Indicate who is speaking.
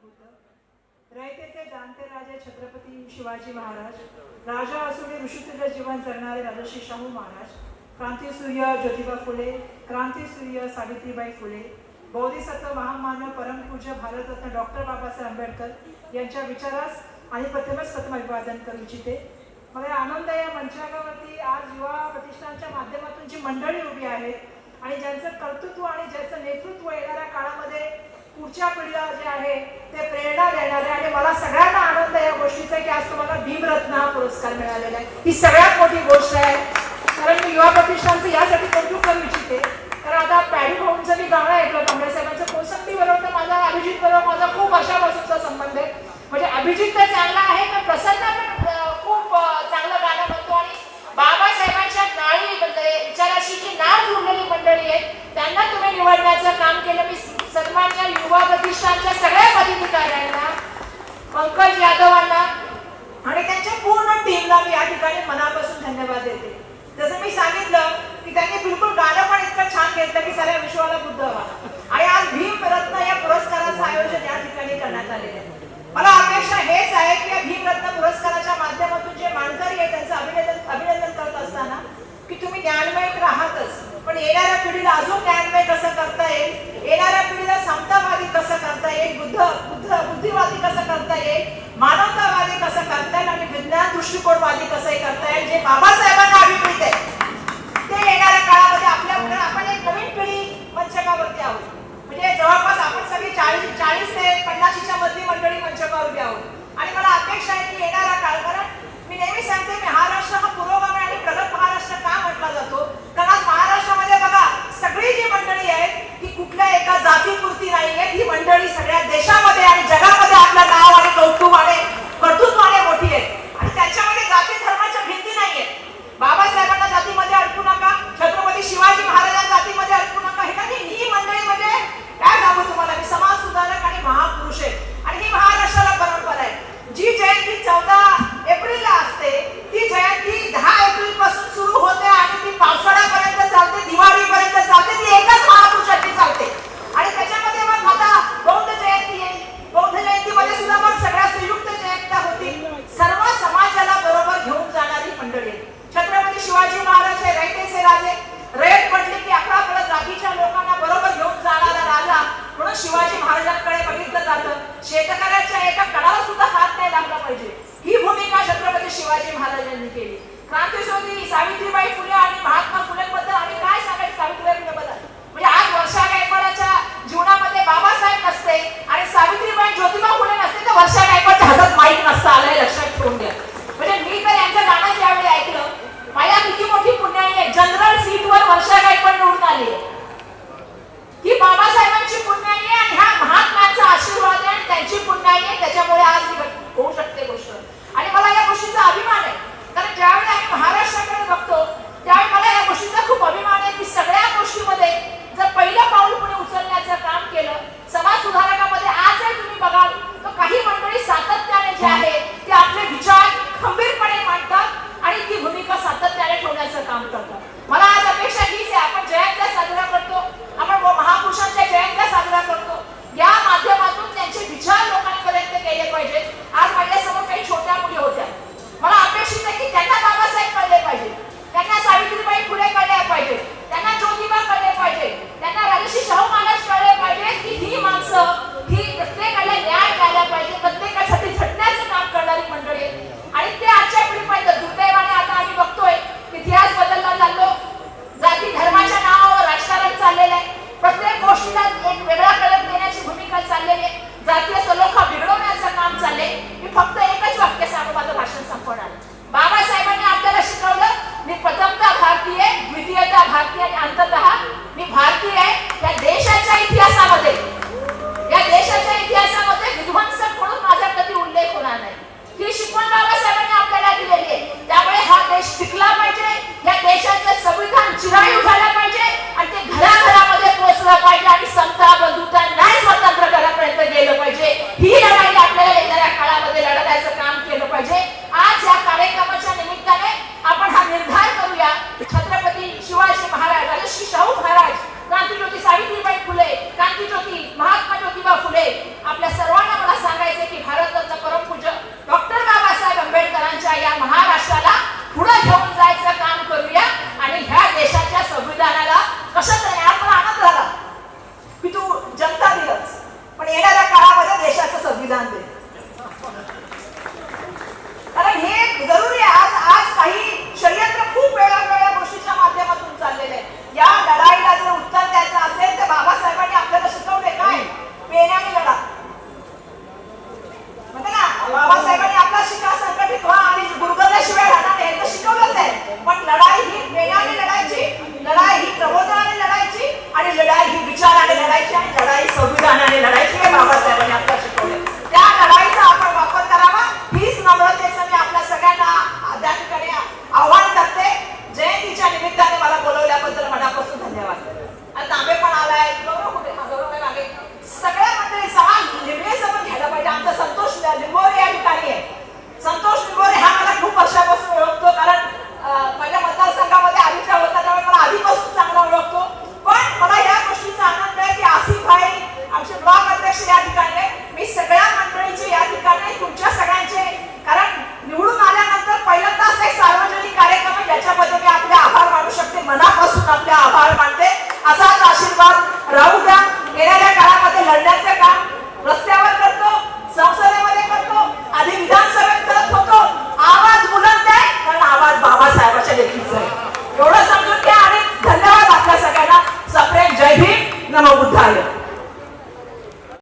Speaker 1: बुद्ध, रयतेचे जाणते राजे छत्रपती शिवाजी महाराज, राजा असूनही ऋषितुल्य जीवन जगणारे राजर्षी शाहू महाराज, क्रांतीसूर्य ज्योतिबा फुले, क्रांतीसूर्य सावित्रीबाई फुले, बौद्धिसत्व महामानव परमपूज्य भारतरत्न डॉक्टर बाबासाहेब आंबेडकर यांच्या विचारास आणि प्रथमच अभिवादन करू इच्छिते. मला आनंद आहे, या मंचावरती आज युवा प्रतिष्ठानच्या माध्यमातून जी मंडळी उभी आहेत आणि ज्यांचं कर्तृत्व आणि ज्यांचं नेतृत्व येणाऱ्या काळामध्ये पुढच्या पिढीला जे आहे ते प्रेरणा देणारे. आणि मला सगळ्यांना आनंद या गोष्टीचा की आज तुम्हाला भीमरत्न हा पुरस्कार मिळालेला आहे. ही सगळ्यात मोठी गोष्ट आहे, कारण मी युवा प्रतिष्ठानचं यासाठी कौतुक करू इच्छिते. तर आता पॅडी भाऊंचं मी गाणं ऐकलं कांबळे साहेबांचं, कोसंबी बरोबर तर माझा अभिजित बरोबर माझा खूप वर्षापासूनचा संबंध आहे. म्हणजे अभिजित तर चांगला आहे, पण प्रसन्न पण खूप चांगलं गाणं म्हणतो. आणि बाबासाहेबांच्या नाळी विचाराशी जी नाळ जुळलेली मंडळी आहेत त्यांना तुम्ही निवडण्याचं काम केलं. मी सन्माननीय युवा प्रतिष्ठानच्या सगळ्या पदाधिकाऱ्यांना, पंकज यादवांना आणि त्यांच्या पूर्ण टीमला मी या ठिकाणी मनापासून धन्यवाद देते. जसं मी सांगितलं की त्यांनी बिलकुल गाणं पण इतकं छान घेतलं की साऱ्या विश्वाला बुद्ध व्हा. आणि आज भीमरत्न या पुरस्काराचं आयोजन या ठिकाणी करण्यात आलेलं आहे. मला अपेक्षा हेच आहे की या भीमरत्न पुरस्काराच्या माध्यमातून जे मानकरी आहे त्यांचं अभिनंदन करत असताना की तुम्ही ज्ञानमय राहातच, पण येणाऱ्या पिढीला अजून ज्ञानमय कसं करता येईल, येणाऱ्या पिढीला समतावादी कसं करता येईल, बुद्धिवादी कसं करता येईल, मानवतावादी कसं करता येईल आणि विज्ञान दृष्टिकोनवादी कसंही करता येईल, जे बाबासाहेबांना अभिप्रेत आहे ते येणाऱ्या काळामध्ये आपल्याकडे आपण एक नवीन पिढी मंचकावरती आहोत. म्हणजे जवळपास आपण सगळी 40 ते 50च्या मधली मंडळी मंचकावर उभी आहोत. आणि मला अपेक्षा आहे की येणारा काळ, कारण मी नेहमी सांगते महाराष्ट्र हा पुरोगामी आणि प्रगत महाराष्ट्र का म्हटला जातो, कारण आज महाराष्ट्रामध्ये बघा सगळी जी मंडळी आहेत ती कुठल्या एका जातीपुरती नाही आहे, ही मंडळी सगळ्या देशामध्ये आणि जगामध्ये आपलं नाव आणि कौतुक आणि कर्तृत्वाने मोठी आहे. आणि त्याच्यामध्ये जाती धर्माच्या भिंती नाही आहेत. बाबासाहेबांना जातीमध्ये अडकू नका, छत्रपती शिवाजी महाराजांना जातीमध्ये अडकू नका. हे काही ही मंडळी म्हणजे काय सांगू तुम्हाला, मी समाज सुधारक आणि महापुरुष आहे. आणि ही महाराष्ट्राला परंपरा आहे. जी जयंती 14 एप्रिलला असते ती जयंती 10 एप्रिल पासून सुरू होते आणि ती पावसाळ्यापर्यंत चालते, दिवाळीपर्यंत चालते. ती एकच महापुरुषाची चालते. आणि त्याच्यामध्ये मग आता बौद्ध जयंती येईल, बौद्ध जयंतीमध्ये सुद्धा मग सगळ्या संयुक्त जयंत्या होतील. सर्व समाजाला बरोबर घेऊन जाणारी मंडळी आहे. छत्रपती शिवाजी महाराज हे रयतेचे राजे, रयत म्हटले की 11 परत जातीच्या लोकांना बरोबर घेऊन जाणारा राजा म्हणून शिवाजी महाराजांकडे बघितलं जातं. शेतकऱ्याच्या एका कणाला सुद्धा हात नाही लागला पाहिजे, ही भूमिका छत्रपती शिवाजी महाराजांनी केली. क्रांतीसूर्य सावित्रीबाई फुले आणि